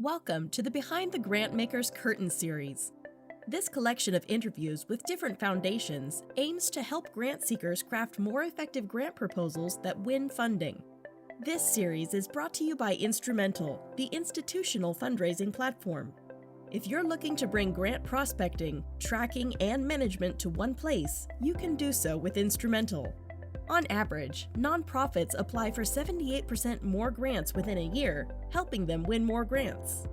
Welcome to the Behind the Grantmakers Curtain series. This collection of interviews with different foundations aims to help grant seekers craft more effective grant proposals that win funding. This series is brought to you by Instrumentl, the institutional fundraising platform. If you're looking to bring grant prospecting, tracking, and management to one place, you can do so with Instrumentl. On average, nonprofits apply for 78% more grants within a year, helping them win more grants.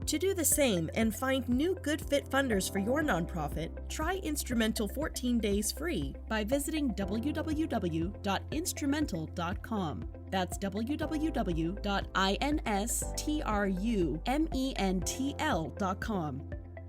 To do the same and find new good fit funders for your nonprofit, try Instrumentl 14 days free by visiting www.instrumentl.com. That's www.instrumentl.com.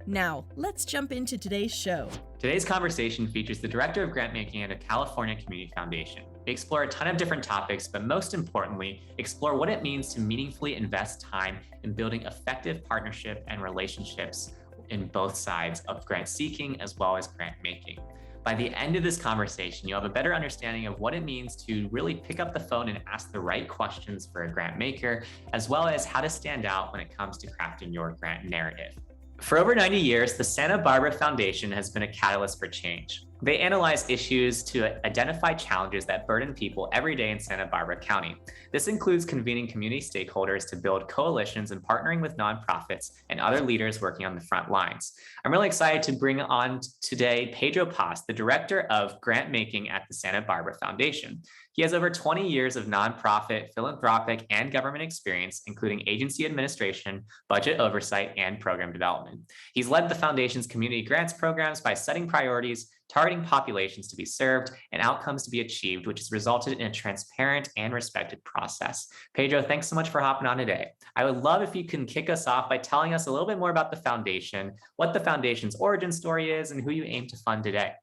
Now, let's jump into today's show. Today's conversation features the Director of Grantmaking at a California Community Foundation. We explore a ton of different topics, but most importantly, explore what it means to meaningfully invest time in building effective partnership and relationships in both sides of grant seeking as well as grant making. By the end of this conversation, you'll have a better understanding of what it means to really pick up the phone and ask the right questions for a grant maker, as well as how to stand out when it comes to crafting your grant narrative. For over 90 years, the Santa Barbara Foundation has been a catalyst for change. They analyze issues to identify challenges that burden people every day in Santa Barbara County. This includes convening community stakeholders to build coalitions and partnering with nonprofits and other leaders working on the front lines. I'm really excited to bring on today Pedro Paz, the Director of Grantmaking at the Santa Barbara Foundation. He has over 20 years of nonprofit, philanthropic, and government experience, including agency administration, budget oversight, and program development. He's led the foundation's community grants programs by setting priorities, targeting populations to be served, and outcomes to be achieved, which has resulted in a transparent and respected process. Pedro, thanks so much for hopping on today. I would love if you can kick us off by telling us a little bit more about the foundation, what the foundation's origin story is, and who you aim to fund today.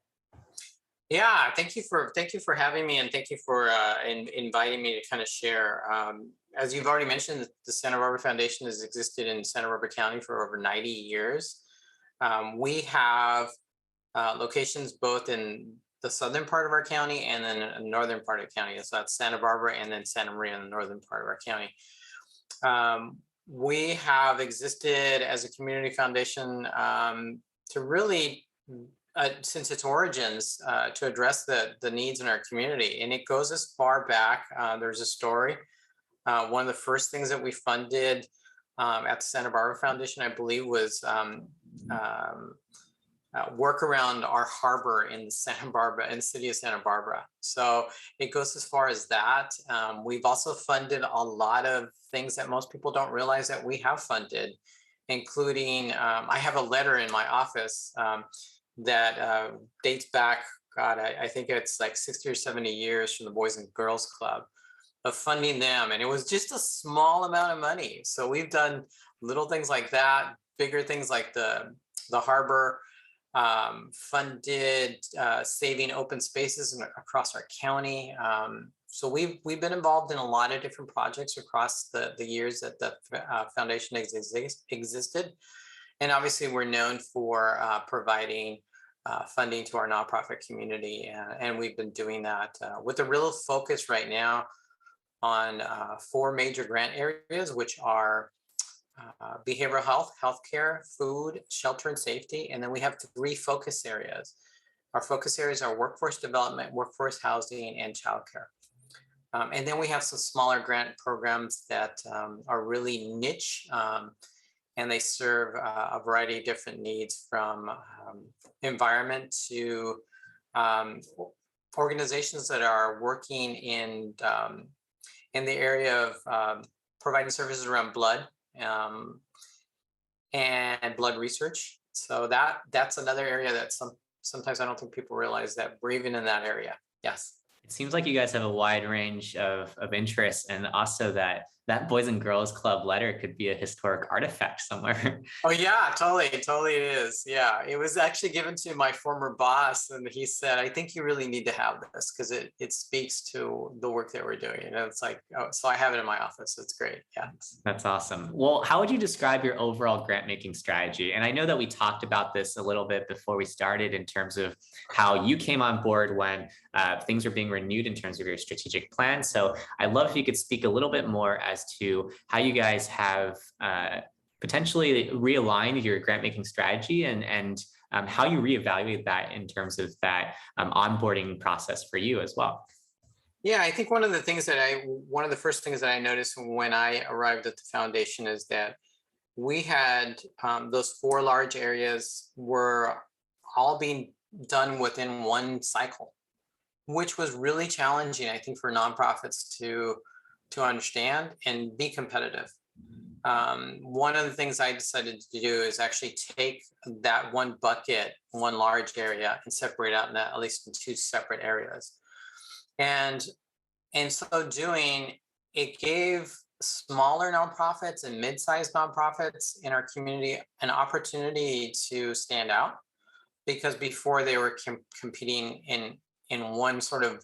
Yeah, thank you for having me, and thank you for inviting me to kind of share. As you've already mentioned, the Santa Barbara Foundation has existed in Santa Barbara County for over 90 years. We have locations both in the southern part of our county and then the northern part of the county. So that's Santa Barbara and then Santa Maria in the northern part of our county. We have existed as a community foundation to really since its origins, to address the needs in our community. And it goes as far back. There's a story. One of the first things that we funded at the Santa Barbara Foundation, I believe, was work around our harbor in the city of Santa Barbara. So it goes as far as that. We've also funded a lot of things that most people don't realize that we have funded, including, I have a letter in my office that dates back, I think it's like 60 or 70 years from the Boys and Girls Club of funding them. And it was just a small amount of money. So we've done little things like that, bigger things like the harbor, funded saving open spaces across our county. So we've been involved in a lot of different projects across the years that the foundation existed. And obviously we're known for providing funding to our nonprofit community. And we've been doing that with a real focus right now on 4 major grant areas, which are behavioral health, healthcare, food, shelter and safety. And then we have 3 focus areas. Our focus areas are workforce development, workforce housing, and childcare. And then we have some smaller grant programs that are really niche, and they serve a variety of different needs, from environment to organizations that are working in the area of providing services around blood and blood research. So that's another area that sometimes I don't think people realize that we're even in that area. Yes. It seems like you guys have a wide range of interests, and also that Boys and Girls Club letter could be a historic artifact somewhere. Oh yeah, totally it is. Yeah, it was actually given to my former boss, and he said, I think you really need to have this because it speaks to the work that we're doing. And it's like, oh, so I have it in my office. It's great. Yeah. That's awesome. Well, how would you describe your overall grant making strategy? And I know that we talked about this a little bit before we started in terms of how you came on board when things were being renewed in terms of your strategic plan. So I'd love if you could speak a little bit more as to how you guys have potentially realign your grant making strategy and how you reevaluate that in terms of that onboarding process for you as well. Yeah, I think one of the first things that I noticed when I arrived at the foundation is that we had those 4 large areas were all being done within one cycle, which was really challenging, I think, for nonprofits to understand and be competitive. One of the things I decided to do is actually take that one bucket, one large area, and separate out in at least in 2 separate areas. And in so doing, it gave smaller nonprofits and mid-sized nonprofits in our community an opportunity to stand out, because before they were competing in one sort of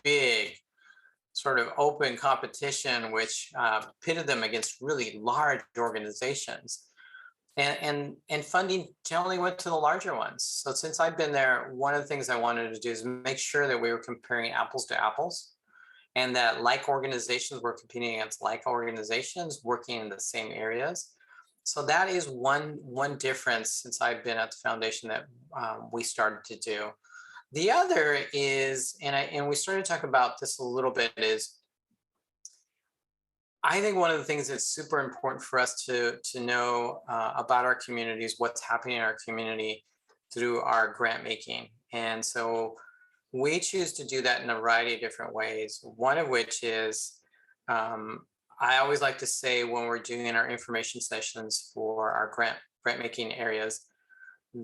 big sort of open competition, which pitted them against really large organizations. And funding generally went to the larger ones. So since I've been there, one of the things I wanted to do is make sure that we were comparing apples to apples, and that like organizations were competing against like organizations working in the same areas. So that is one difference since I've been at the foundation that we started to do. The other is, and we started to talk about this a little bit, is I think one of the things that's super important for us to know about our communities, what's happening in our community through our grant making. And so we choose to do that in a variety of different ways. One of which is, I always like to say when we're doing our information sessions for our grant making areas,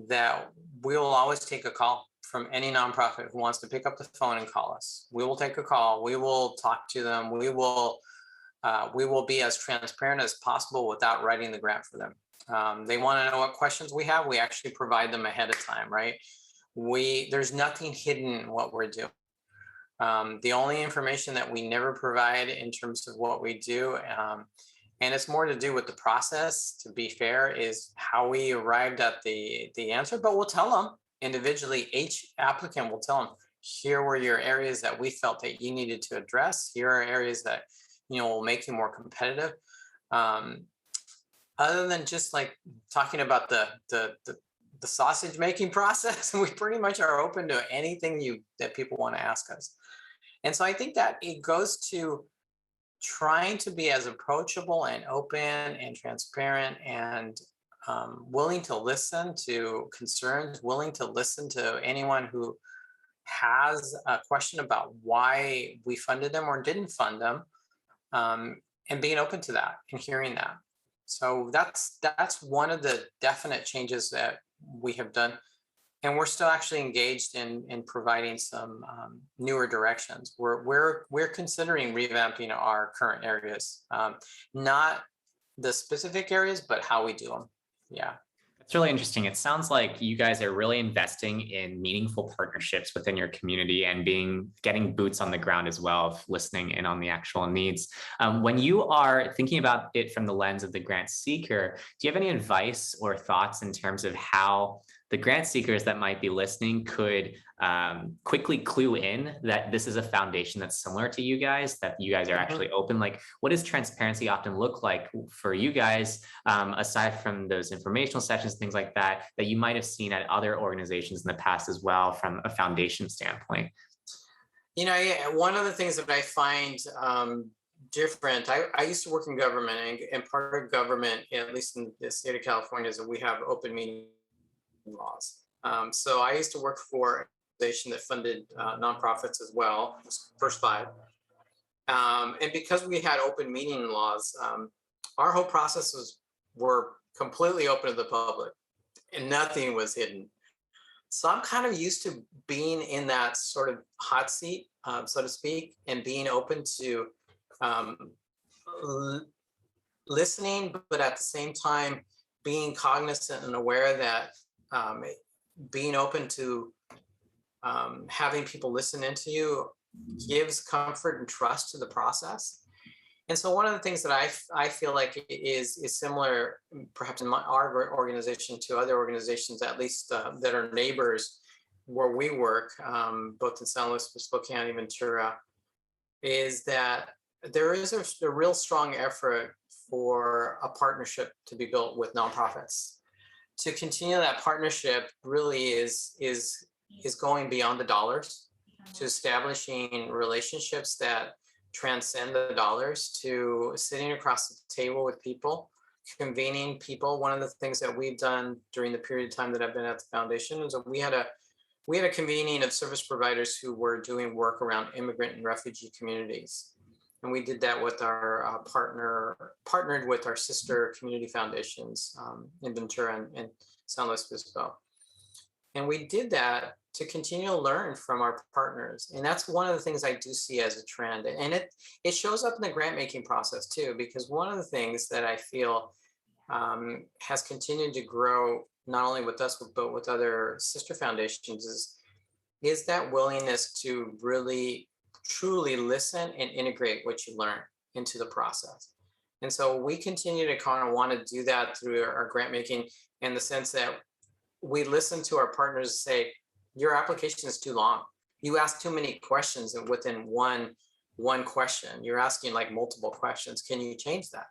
that we'll always take a call from any nonprofit who wants to pick up the phone and call us. We will take a call. We will talk to them. We will be as transparent as possible without writing the grant for them. They want to know what questions we have. We actually provide them ahead of time, right? There's nothing hidden in what we're doing. The only information that we never provide in terms of what we do, and it's more to do with the process, to be fair, is how we arrived at the answer. But we'll tell them individually, each applicant will tell them, here were your areas that we felt that you needed to address. Here are areas that, will make you more competitive. Other than just like talking about the sausage making process, we pretty much are open to anything that people want to ask us. And so I think that it goes to trying to be as approachable and open and transparent and willing to listen to concerns, willing to listen to anyone who has a question about why we funded them or didn't fund them, and being open to that and hearing that. So that's one of the definite changes that we have done. And we're still actually engaged in providing some newer directions. We're considering revamping our current areas, not the specific areas, but how we do them. Yeah. It's really interesting. It sounds like you guys are really investing in meaningful partnerships within your community and getting boots on the ground as well, of listening in on the actual needs. When you are thinking about it from the lens of the grant seeker, do you have any advice or thoughts in terms of how the grant seekers that might be listening could quickly clue in that this is a foundation that's similar to you guys, that you guys are actually open? Like, what does transparency often look like for you guys, aside from those informational sessions, things like that you might have seen at other organizations in the past as well, from a foundation standpoint? One of the things that I find different, I used to work in government, and part of government, at least in the state of California, is that we have open meeting laws. So I used to work for an organization that funded nonprofits as well, First Five. And because we had open meeting laws, our whole processes were completely open to the public and nothing was hidden. So I'm kind of used to being in that sort of hot seat, so to speak, and being open to listening, but at the same time being cognizant and aware that being open to having people listen into you gives comfort and trust to the process. And so one of the things that I feel like is similar, perhaps in our organization, to other organizations, at least that are neighbors where we work, both in San Luis Obispo County, Ventura, is that there is a real strong effort for a partnership to be built with nonprofits. To continue that partnership really is going beyond the dollars, to establishing relationships that transcend the dollars, to sitting across the table with people, convening people. One of the things that we've done during the period of time that I've been at the foundation is that we had a convening of service providers who were doing work around immigrant and refugee communities. And we did that with our partnered with our sister community foundations in Ventura and San Luis Obispo. And we did that to continue to learn from our partners. And that's one of the things I do see as a trend. And it shows up in the grant making process too, because one of the things that I feel has continued to grow, not only with us, but with other sister foundations, is that willingness to really truly listen and integrate what you learn into the process. And so we continue to kind of want to do that through our grant making, in the sense that we listen to our partners and say, your application is too long. You ask too many questions within one question. You're asking like multiple questions. Can you change that?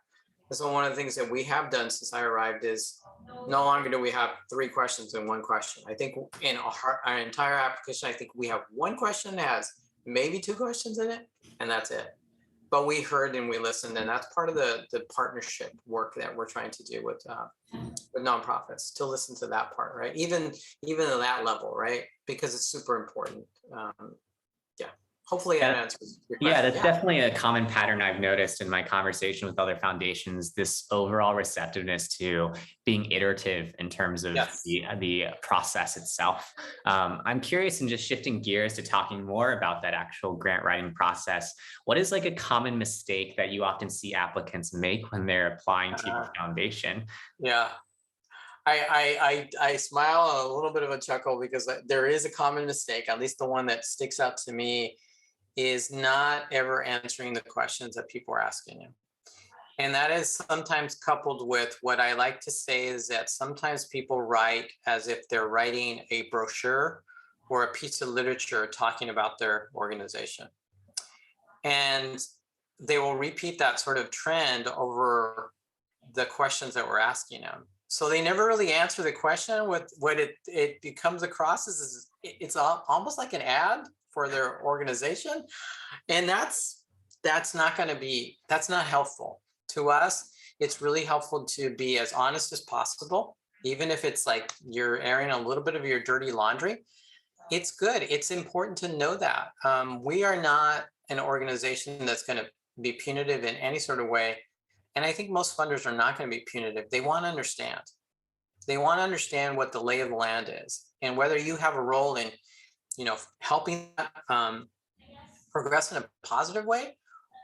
And so one of the things that we have done since I arrived is no longer do we have 3 questions in one question. I think in our entire application, I think we have one question that has maybe 2 questions in it, and that's it. But we heard and we listened, and that's part of the partnership work that we're trying to do with nonprofits, to listen to that part, right? Even at that level, right? Because it's super important. Yeah. Hopefully that answers your question. Yeah, that's definitely a common pattern I've noticed in my conversation with other foundations, this overall receptiveness to being iterative in terms of the process itself. I'm curious, and just shifting gears to talking more about that actual grant writing process, what is like a common mistake that you often see applicants make when they're applying to your foundation? Yeah. I smile, a little bit of a chuckle, because there is a common mistake, at least the one that sticks out to me, is not ever answering the questions that people are asking you. And that is sometimes coupled with what I like to say is that sometimes people write as if they're writing a brochure or a piece of literature talking about their organization. And they will repeat that sort of trend over the questions that we're asking them. So they never really answer the question. What it becomes across is it's almost like an ad for their organization. And that's not helpful to us. It's really helpful to be as honest as possible, even if it's like you're airing a little bit of your dirty laundry. It's good. It's important to know that. We are not an organization that's going to be punitive in any sort of way. And I think most funders are not going to be punitive. They want to understand. They want to understand what the lay of the land is, and whether you have a role in, helping progress in a positive way,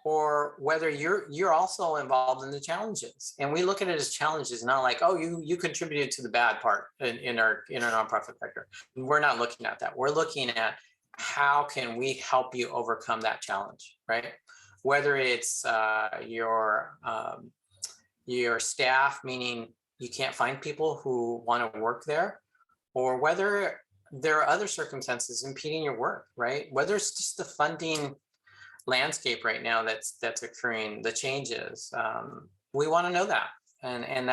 or whether you're also involved in the challenges. And we look at it as challenges, not like, oh, you contributed to the bad part in our nonprofit sector. We're not looking at that. We're looking at how can we help you overcome that challenge, right? Whether it's your staff, meaning you can't find people who want to work there, or whether there are other circumstances impeding your work, right? Whether it's just the funding landscape right now that's occurring, the changes, we want to know that, and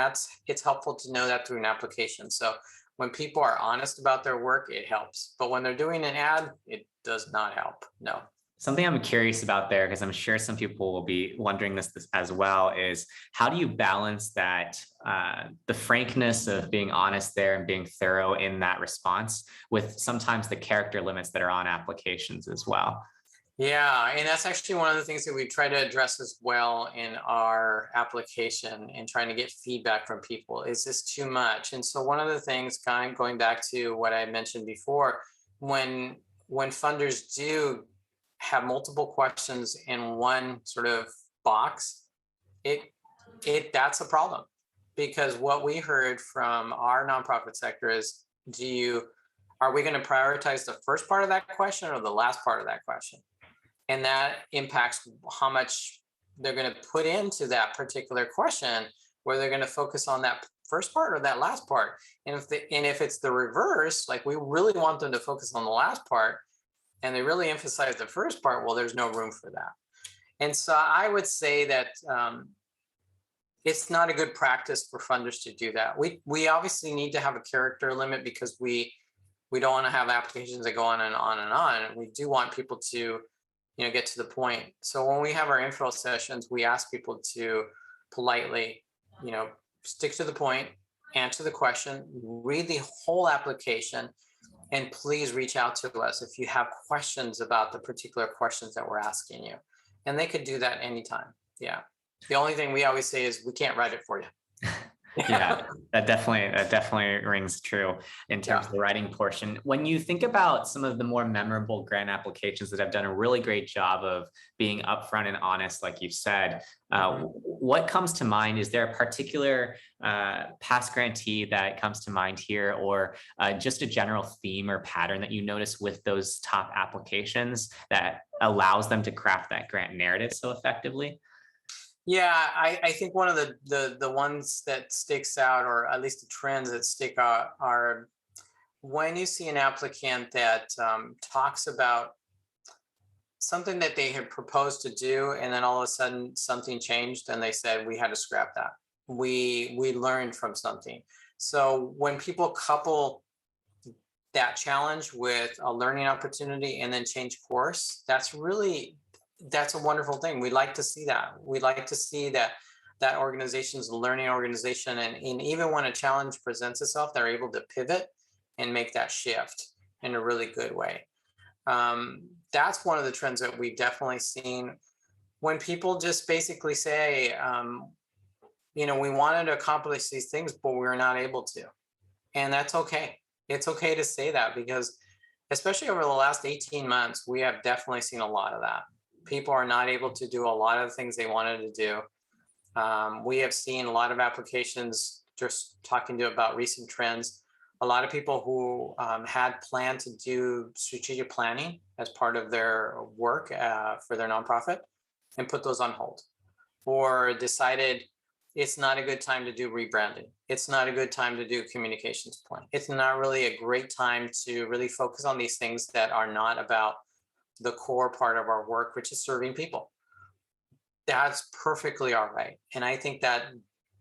it's helpful to know that through an application. So when people are honest about their work, it helps. But when they're doing an ad, it does not help. No. Something I'm curious about there, because I'm sure some people will be wondering this as well, is how do you balance that, the frankness of being honest there and being thorough in that response with sometimes the character limits that are on applications as well? Yeah, and that's actually one of the things that we try to address as well in our application, and trying to get feedback from people. Is this too much? And so one of the things, going back to what I mentioned before, when funders do have multiple questions in one sort of box, that's a problem. Because what we heard from our nonprofit sector is, are we going to prioritize the first part of that question or the last part of that question? And that impacts how much they're going to put into that particular question, whether they're going to focus on that first part or that last part. And if it's the reverse, like we really want them to focus on the last part, and they really emphasize the first part, well, there's no room for that. And so I would say that it's not a good practice for funders to do that. We obviously need to have a character limit because we don't want to have applications that go on and on and on. We do want people to, get to the point. So when we have our info sessions, we ask people to politely, stick to the point, answer the question, read the whole application, and please reach out to us if you have questions about the particular questions that we're asking you. And they could do that anytime. Yeah. The only thing we always say is we can't write it for you. Yeah, that definitely rings true in terms of the writing portion. When you think about some of the more memorable grant applications that have done a really great job of being upfront and honest, like you said, what comes to mind? Is there a particular past grantee that comes to mind here, or just a general theme or pattern that you notice with those top applications that allows them to craft that grant narrative so effectively? Yeah, I think one of the ones that sticks out, or at least the trends that stick out, are when you see an applicant that talks about something that they had proposed to do, and then all of a sudden something changed, and they said we had to scrap that. We learned from something. So when people couple that challenge with a learning opportunity and then change course, that's a wonderful thing. We like to see that. We like to see that organization's a learning organization, and even when a challenge presents itself, they're able to pivot and make that shift in a really good way. That's one of the trends that we've definitely seen when people just basically say, we wanted to accomplish these things, but we were not able to. And that's okay. It's okay to say that, because especially over the last 18 months, we have definitely seen a lot of that. People are not able to do a lot of the things they wanted to do. We have seen a lot of applications, just talking to about recent trends, a lot of people who had planned to do strategic planning as part of their work for their nonprofit and put those on hold, or decided it's not a good time to do rebranding. It's not a good time to do communications plan. It's not really a great time to really focus on these things that are not about the core part of our work, which is serving people. That's perfectly all right. And I think that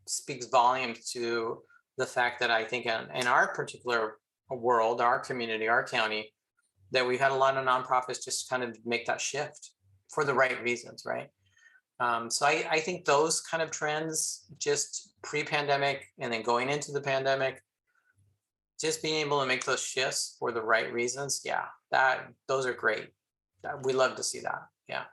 speaks volumes to the fact that I think in our particular world, our community, our county, that we've had a lot of nonprofits just kind of make that shift for the right reasons, right? So I think those kind of trends, just pre-pandemic and then going into the pandemic, just being able to make those shifts for the right reasons, those are great. We love to see that. Yeah.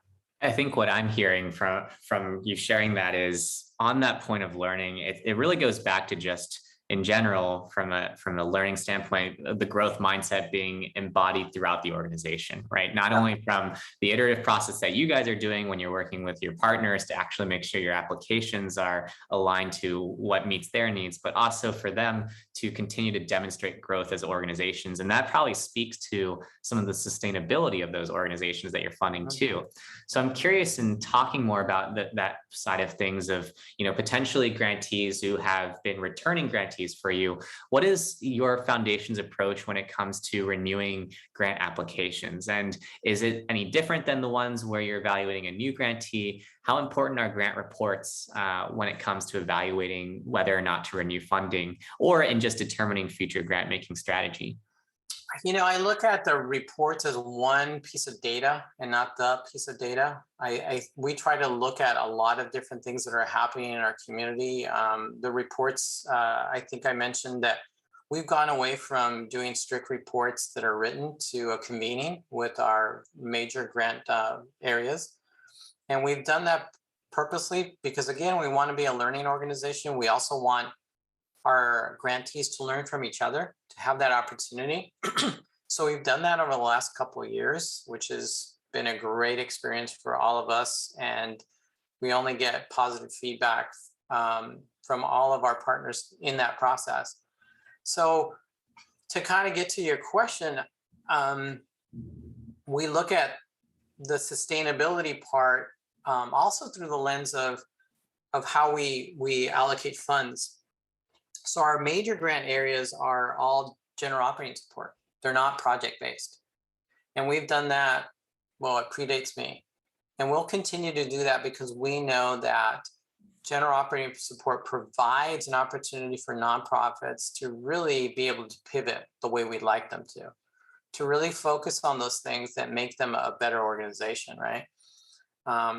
I think what I'm hearing from you sharing that is, on that point of learning, it really goes back to just in general, from a learning standpoint, the growth mindset being embodied throughout the organization, right? Not only from the iterative process that you guys are doing when you're working with your partners to actually make sure your applications are aligned to what meets their needs, but also for them to continue to demonstrate growth as organizations. And that probably speaks to some of the sustainability of those organizations that you're funding too. So I'm curious, in talking more about that side of things, of potentially grantees who have been returning grantees for you, what is your foundation's approach when it comes to renewing grant applications? And is it any different than the ones where you're evaluating a new grantee? How important are grant reports when it comes to evaluating whether or not to renew funding, or in just determining future grant making strategy? I look at the reports as one piece of data and not the piece of data. We try to look at a lot of different things that are happening in our community. The reports, I think I mentioned that we've gone away from doing strict reports that are written to a convening with our major grant areas. And we've done that purposely because, again, we want to be a learning organization. We also want our grantees to learn from each other, to have that opportunity. So we've done that over the last couple of years, which has been a great experience for all of us. And we only get positive feedback from all of our partners in that process. So to kind of get to your question, we look at the sustainability part also through the lens of how we allocate funds. So our major grant areas are all general operating support. They're not project-based. And we've done that, well, it predates me. And we'll continue to do that because we know that general operating support provides an opportunity for nonprofits to really be able to pivot the way we'd like them to really focus on those things that make them a better organization, right?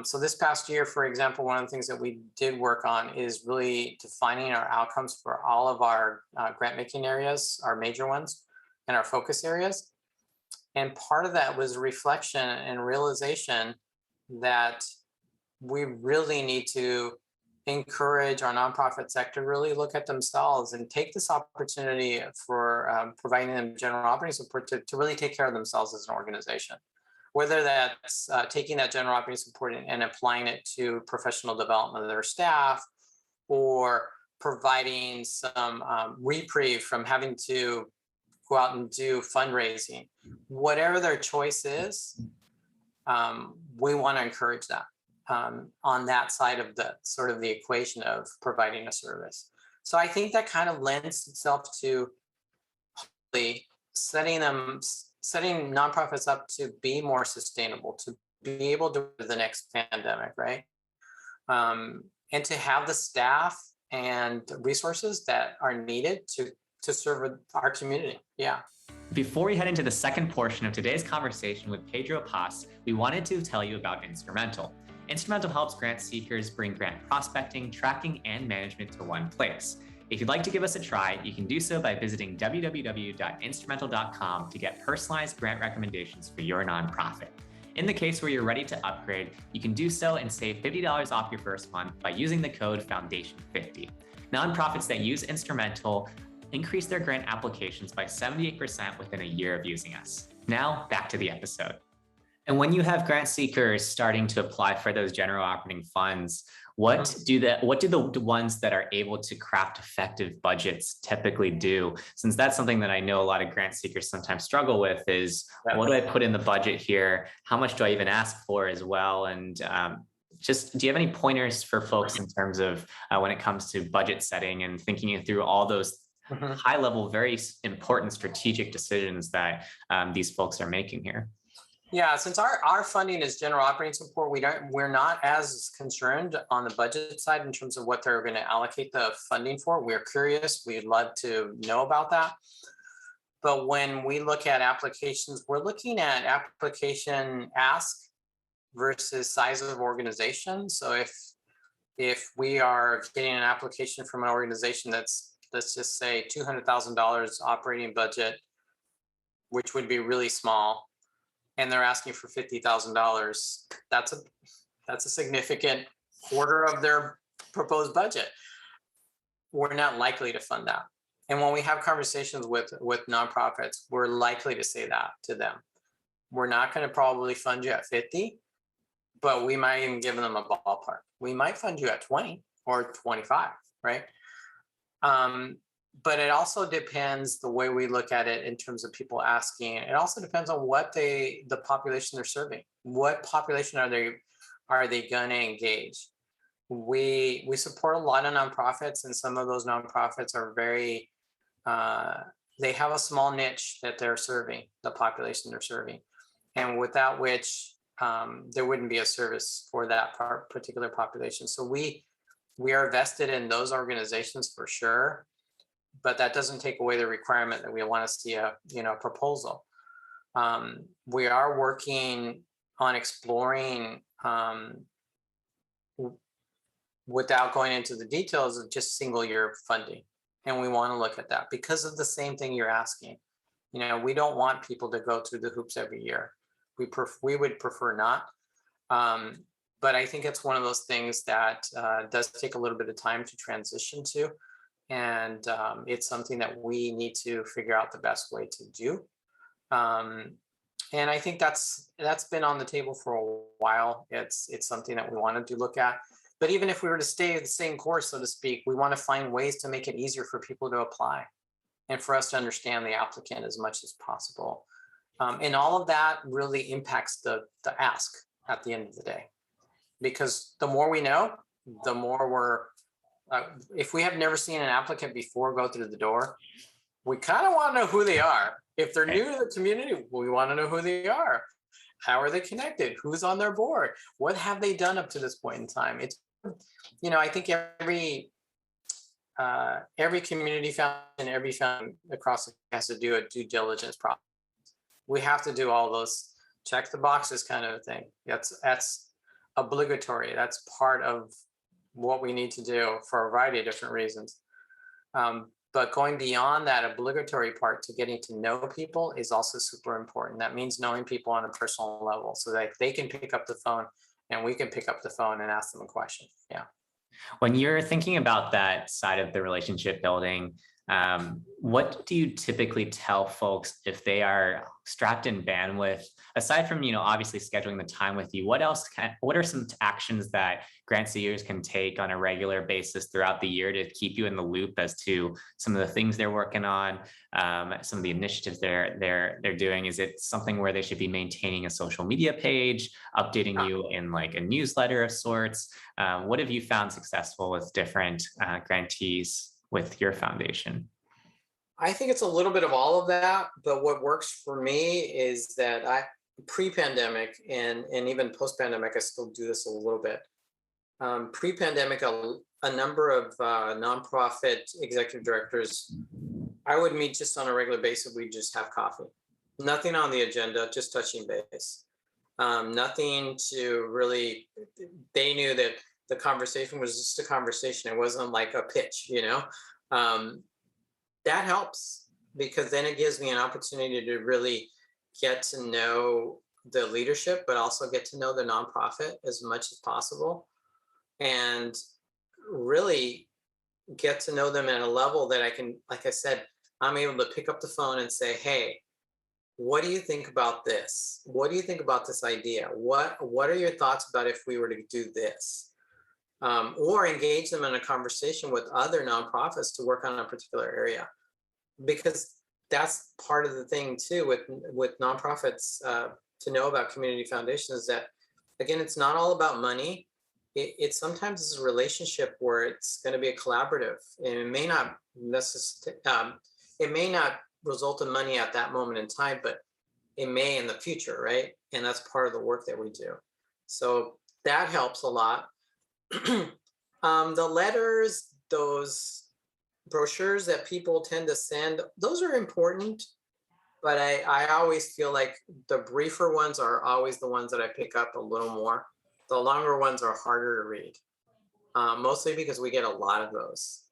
So this past year, for example, one of the things that we did work on is really defining our outcomes for all of our grant making areas, our major ones, and our focus areas. And part of that was reflection and realization that we really need to encourage our nonprofit sector to really look at themselves and take this opportunity for providing them general operating support to really take care of themselves as an organization. Whether that's taking that general operating support and applying it to professional development of their staff, or providing some reprieve from having to go out and do fundraising, whatever their choice is, we want to encourage that on that side of the sort of the equation of providing a service. So I think that kind of lends itself to setting nonprofits up to be more sustainable, to be able to do the next pandemic, right? And to have the staff and resources that are needed to serve our community. Yeah. Before we head into the second portion of today's conversation with Pedro Paz, we wanted to tell you about Instrumentl. Instrumentl helps grant seekers bring grant prospecting, tracking, and management to one place. If you'd like to give us a try, you can do so by visiting www.instrumentl.com to get personalized grant recommendations for your nonprofit. In the case where you're ready to upgrade, you can do so and save $50 off your first month by using the code Foundation50. Nonprofits that use Instrumentl increase their grant applications by 78% within a year of using us. Now, back to the episode. And when you have grant seekers starting to apply for those general operating funds, what do the ones that are able to craft effective budgets typically do? Since that's something that I know a lot of grant seekers sometimes struggle with is, what do I put in the budget here? How much do I even ask for as well? And just, do you have any pointers for folks in terms of when it comes to budget setting and thinking through all those high level, very important strategic decisions that these folks are making here? Yeah, since our funding is general operating support, we're not as concerned on the budget side in terms of what they're going to allocate the funding for. We're curious. We'd love to know about that. But when we look at applications, we're looking at application ask versus size of organization. So if we are getting an application from an organization that's, let's just say $200,000 operating budget, which would be really small, and they're asking for $50,000, that's a significant quarter of their proposed budget. We're not likely to fund that. And when we have conversations with nonprofits, we're likely to say that to them. We're not going to probably fund you at 50, but we might even give them a ballpark. We might fund you at 20 or 25, right? But it also depends the way we look at it in terms of people asking. It also depends on what the population they're serving. What population are they going to engage? We support a lot of nonprofits, and some of those nonprofits are very, they have a small niche that they're serving, the population they're serving. And without which there wouldn't be a service for that particular population. So we are vested in those organizations for sure. But that doesn't take away the requirement that we want to see a proposal. We are working on exploring, without going into the details, of just single year funding, and we want to look at that because of the same thing you're asking. We don't want people to go through the hoops every year. We would prefer not. But I think it's one of those things that does take a little bit of time to transition to. And it's something that we need to figure out the best way to do. And I think that's been on the table for a while. It's something that we wanted to look at. But even if we were to stay the same course, so to speak, we want to find ways to make it easier for people to apply and for us to understand the applicant as much as possible. And all of that really impacts the ask at the end of the day. Because the more we know, the more if we have never seen an applicant before go through the door, we kind of want to know who they are. If they're new to the community, we want to know who they are. How are they connected? Who's on their board? What have they done up to this point in time? It's I think every community foundation, every foundation across the has to do a due diligence process. We have to do all those check the boxes kind of a thing. That's obligatory. That's part of what we need to do for a variety of different reasons. But going beyond that obligatory part to getting to know people is also super important. That means knowing people on a personal level so that they can pick up the phone and we can pick up the phone and ask them a question. Yeah. When you're thinking about that side of the relationship building, what do you typically tell folks if they are strapped in bandwidth? Aside from, obviously scheduling the time with you, what are some actions that grant seekers can take on a regular basis throughout the year to keep you in the loop as to some of the things they're working on, some of the initiatives they're doing? Is it something where they should be maintaining a social media page, updating you in like a newsletter of sorts? What have you found successful with different grantees with your foundation? I think it's a little bit of all of that, but what works for me is that pre-pandemic and even post-pandemic, I still do this a little bit. Pre-pandemic, a number of nonprofit executive directors, I would meet just on a regular basis. We'd just have coffee. Nothing on the agenda, just touching base. Nothing to really, they knew that the conversation was just a conversation. It wasn't like a pitch, that helps because then it gives me an opportunity to really get to know the leadership, but also get to know the nonprofit as much as possible and really get to know them at a level that I can, like I said, I'm able to pick up the phone and say, hey, what do you think about this? What do you think about this idea? What are your thoughts about if we were to do this? Or engage them in a conversation with other nonprofits to work on a particular area. Because that's part of the thing too with nonprofits to know about community foundations is that, again, it's not all about money. It sometimes is a relationship where it's going to be a collaborative and it may not result in money at that moment in time, but it may in the future, right? And that's part of the work that we do. So that helps a lot. The letters, those brochures that people tend to send, those are important, but I always feel like the briefer ones are always the ones that I pick up a little more. The longer ones are harder to read, mostly because we get a lot of those.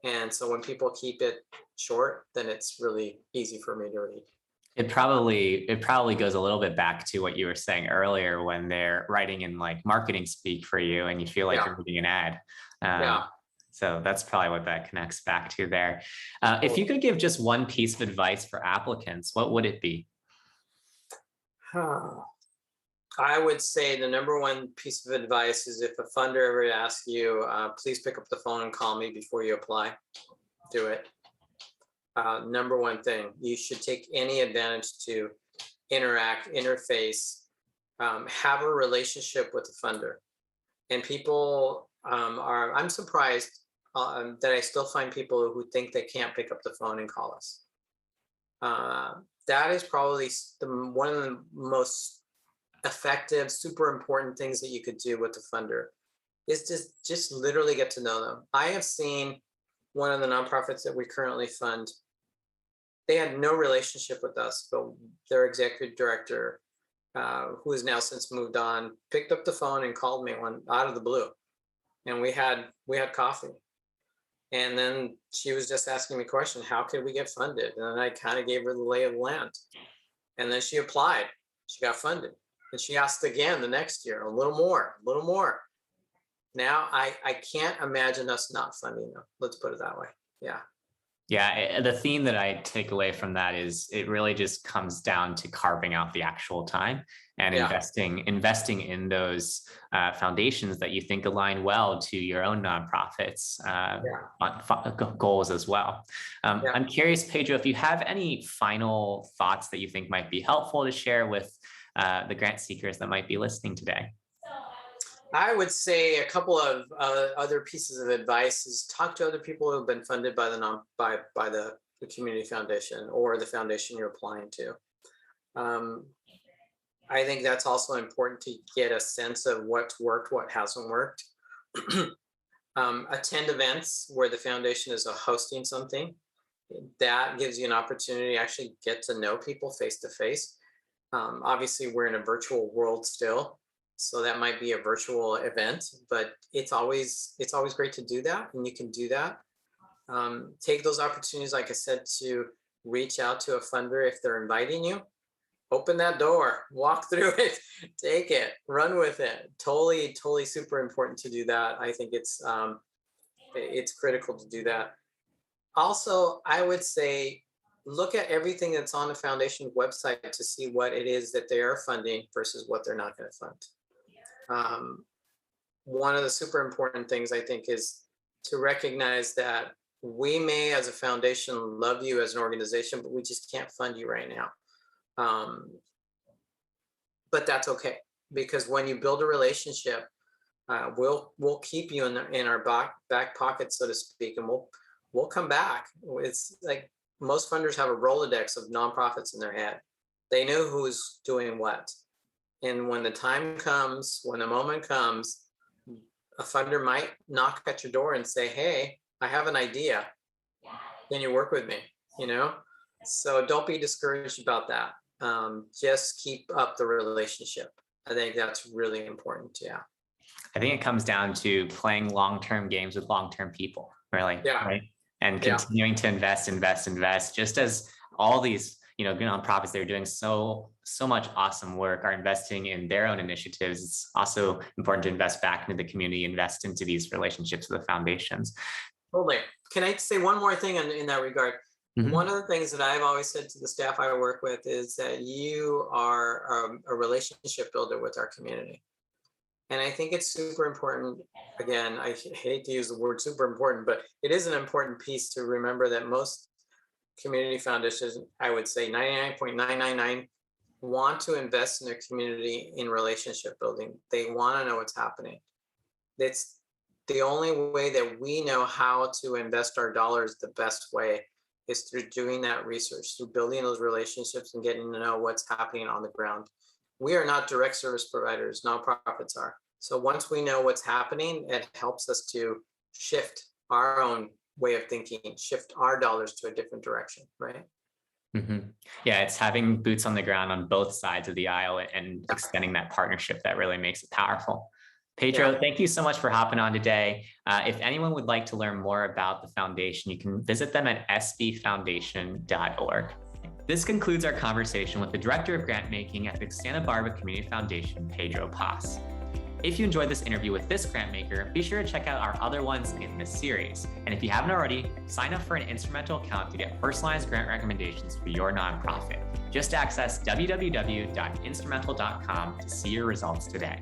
And so when people keep it short, then it's really easy for me to read. It probably goes a little bit back to what you were saying earlier when they're writing in like marketing speak for you and you feel like you're reading an ad. So that's probably what that connects back to there. If you could give just one piece of advice for applicants, what would it be? I would say the number one piece of advice is if a funder ever asks you, please pick up the phone and call me before you apply. Do it. Number one thing, you should take any advantage to interface, have a relationship with the funder. And people I'm surprised that I still find people who think they can't pick up the phone and call us. That is probably one of the most effective, super important things that you could do with the funder is just literally get to know them. I have seen one of the nonprofits that we currently fund, they had no relationship with us, but their executive director, who has now since moved on, picked up the phone and called me out of the blue. And we had coffee. And then she was just asking me a question, how could we get funded? And I kind of gave her the lay of the land. And then she applied, she got funded. And she asked again the next year, a little more. Now I can't imagine us not funding them. Let's put it that way. Yeah. Yeah, the theme that I take away from that is it really just comes down to carving out the actual time and investing in those foundations that you think align well to your own nonprofits goals as well. I'm curious, Pedro, if you have any final thoughts that you think might be helpful to share with the grant seekers that might be listening today. I would say a couple of other pieces of advice is talk to other people who have been funded by the community foundation or the foundation you're applying to. I think that's also important to get a sense of what's worked, what hasn't worked. Attend events where the foundation is hosting something. That gives you an opportunity to actually get to know people face to face. Obviously, we're in a virtual world still, so that might be a virtual event, but it's always great to do that, and you can do that. Take those opportunities, like I said, to reach out to a funder if they're inviting you. Open that door, walk through it, take it, run with it. Totally super important to do that. I think it's critical to do that. Also, I would say look at everything that's on the foundation website to see what it is that they are funding versus what they're not going to fund. One of the super important things, I think, is to recognize that we may, as a foundation, love you as an organization, but we just can't fund you right now. But that's okay, because when you build a relationship, we'll keep you in our back pocket, so to speak, and we'll come back. It's like most funders have a Rolodex of nonprofits in their head. They know who's doing what. And when the time comes, when the moment comes, a funder might knock at your door and say, hey, I have an idea. Can you work with me? So don't be discouraged about that. Just keep up the relationship. I think that's really important. Yeah. I think it comes down to playing long-term games with long-term people, really. Yeah. Right. And continuing to invest, just as all these, nonprofits, they're doing so much awesome work, are investing in their own initiatives. It's also important to invest back into the community, invest into these relationships with the foundations. Totally. Can I say one more thing in that regard? Mm-hmm. One of the things that I've always said to the staff I work with is that you are a relationship builder with our community. And I think it's super important. Again, I hate to use the word super important, but it is an important piece to remember that most community foundations, I would say 99.999, want to invest in their community in relationship building. They want to know what's happening. It's the only way that we know how to invest our dollars the best way is through doing that research, through building those relationships and getting to know what's happening on the ground. We are not direct service providers, nonprofits are. So once we know what's happening, it helps us to shift our own way of thinking, shift our dollars to a different direction, right? Mm-hmm. Yeah, it's having boots on the ground on both sides of the aisle and extending that partnership that really makes it powerful. Pedro, thank you so much for hopping on today. If anyone would like to learn more about the foundation, you can visit them at sbfoundation.org. This concludes our conversation with the Director of Grantmaking at the Santa Barbara Community Foundation, Pedro Paz. If you enjoyed this interview with this grantmaker, be sure to check out our other ones in this series. And if you haven't already, sign up for an Instrumentl account to get personalized grant recommendations for your nonprofit. Just access www.instrumentl.com to see your results today.